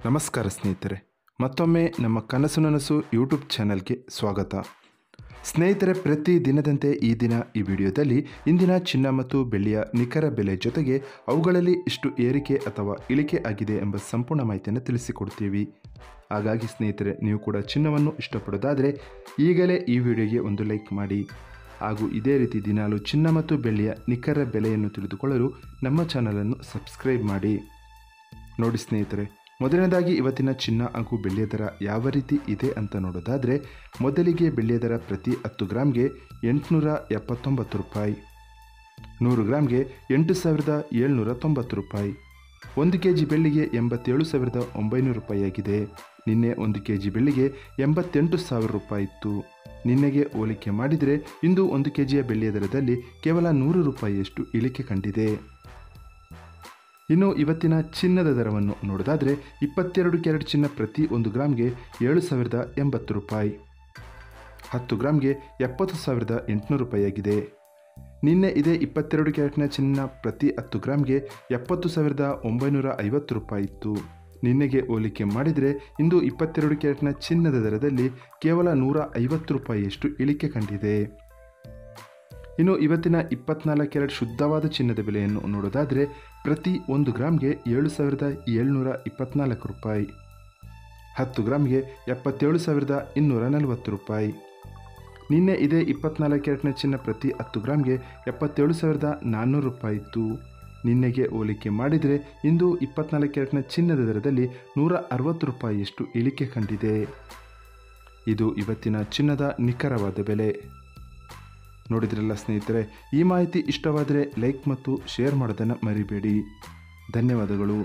ನಮಸ್ಕಾರ ಸ್ನೇಹಿತರೆ, ಮತ್ತೊಮ್ಮೆ ನಮ್ಮ ಕನಸು ನನಸು ಯೂಟ್ಯೂಬ್ ಚಾನಲ್ಗೆ ಸ್ವಾಗತ. ಸ್ನೇಹಿತರೆ, ಪ್ರತಿ ದಿನದಂತೆ ಈ ದಿನ ಈ ವಿಡಿಯೋದಲ್ಲಿ ಇಂದಿನ ಚಿನ್ನ ಮತ್ತು ಬೆಳ್ಳಿಯ ನಿಖರ ಬೆಲೆ ಜೊತೆಗೆ ಅವುಗಳಲ್ಲಿ ಎಷ್ಟು ಏರಿಕೆ ಅಥವಾ ಇಳಿಕೆ ಆಗಿದೆ ಎಂಬ ಸಂಪೂರ್ಣ ಮಾಹಿತಿಯನ್ನು ತಿಳಿಸಿಕೊಡ್ತೀವಿ. ಹಾಗಾಗಿ ಸ್ನೇಹಿತರೆ, ನೀವು ಕೂಡ ಚಿನ್ನವನ್ನು ಇಷ್ಟಪಡೋದಾದರೆ ಈಗಲೇ ಈ ವಿಡಿಯೋಗೆ ಒಂದು ಲೈಕ್ ಮಾಡಿ. ಹಾಗೂ ಇದೇ ರೀತಿ ದಿನಾಲು ಚಿನ್ನ ಮತ್ತು ಬೆಳ್ಳಿಯ ನಿಖರ ಬೆಲೆಯನ್ನು ತಿಳಿದುಕೊಳ್ಳಲು ನಮ್ಮ ಚಾನಲನ್ನು ಸಬ್ಸ್ಕ್ರೈಬ್ ಮಾಡಿ. ನೋಡಿ ಸ್ನೇಹಿತರೆ, ಮೊದಲನೇದಾಗಿ ಇವತ್ತಿನ ಚಿನ್ನ ಹಾಗೂ ಬೆಳ್ಳಿಯ ದರ ಯಾವ ರೀತಿ ಇದೆ ಅಂತ ನೋಡೋದಾದರೆ, ಮೊದಲಿಗೆ ಬೆಳ್ಳಿಯ ದರ ಪ್ರತಿ 10 ಗ್ರಾಮ್ಗೆ 879 ರೂಪಾಯಿ, 100 ಗ್ರಾಮ್ಗೆ 8790 ರೂಪಾಯಿ, 1 kg ಬೆಳ್ಳಿಗೆ 87,900 ರೂಪಾಯಿ ಆಗಿದೆ. ನಿನ್ನೆ 1 kg ಬೆಳ್ಳಿಗೆ 88,000 ರೂಪಾಯಿ ಇತ್ತು. ನಿನ್ನೆಗೆ ಹೋಲಿಕೆ ಮಾಡಿದರೆ ಇಂದು 1 kgಯ ಬೆಳ್ಳಿಯ ದರದಲ್ಲಿ ಕೇವಲ 100 ರೂಪಾಯಿಯಷ್ಟು ಇಳಿಕೆ ಕಂಡಿದೆ. ಇನ್ನು ಇವತ್ತಿನ ಚಿನ್ನದ ದರವನ್ನು ನೋಡೋದಾದರೆ, 22 ಕ್ಯಾರೆಟ್ ಚಿನ್ನ ಪ್ರತಿ 1 ಗ್ರಾಮ್ಗೆ 7,080 ರೂಪಾಯಿ, 10 ಗ್ರಾಮ್ಗೆ 70,800 ರೂಪಾಯಿ ಆಗಿದೆ. ನಿನ್ನೆ ಇದೇ 22 ಕ್ಯಾರೆಟ್ನ ಚಿನ್ನ ಪ್ರತಿ 10 ಗ್ರಾಮ್ಗೆ 70,950 ರೂಪಾಯಿ ಇತ್ತು. ನಿನ್ನೆಗೆ ಹೋಲಿಕೆ ಮಾಡಿದರೆ ಇಂದು 22 ಕ್ಯಾರೆಟ್ನ ಚಿನ್ನದ ದರದಲ್ಲಿ ಕೇವಲ 150 ರೂಪಾಯಿಯಷ್ಟು ಇಳಿಕೆ ಕಂಡಿದೆ. ಇನ್ನು ಇವತ್ತಿನ 24 ಕ್ಯಾರೆಟ್ ಶುದ್ಧವಾದ ಚಿನ್ನದ ಬೆಲೆಯನ್ನು ನೋಡೋದಾದರೆ, ಪ್ರತಿ 1 ಗ್ರಾಮ್ಗೆ 7,724 ರೂಪಾಯಿ, 10 ಗ್ರಾಮ್ಗೆ 77,240 ರೂಪಾಯಿ. ನಿನ್ನೆ ಇದೇ 24 ಕ್ಯಾರೆಟ್ನ ಚಿನ್ನ ಪ್ರತಿ 10 ಗ್ರಾಮ್ಗೆ 77,400 ರೂಪಾಯಿ ಇತ್ತು. ನಿನ್ನೆಗೆ ಹೋಲಿಕೆ ಮಾಡಿದರೆ ಇಂದು 24 ಕ್ಯಾರೆಟ್ನ ಚಿನ್ನದ ದರದಲ್ಲಿ 160 ರೂಪಾಯಿಯಷ್ಟು ಇಳಿಕೆ ಕಂಡಿದೆ. ಇದು ಇವತ್ತಿನ ಚಿನ್ನದ ನಿಖರವಾದ ಬೆಲೆ. ನೋಡಿದ್ರಲ್ಲ ಸ್ನೇಹಿತರೆ, ಈ ಮಾಹಿತಿ ಇಷ್ಟವಾದರೆ ಲೈಕ್ ಮತ್ತು ಶೇರ್ ಮಾಡೋದನ್ನು ಮರಿಬೇಡಿ. ಧನ್ಯವಾದಗಳು.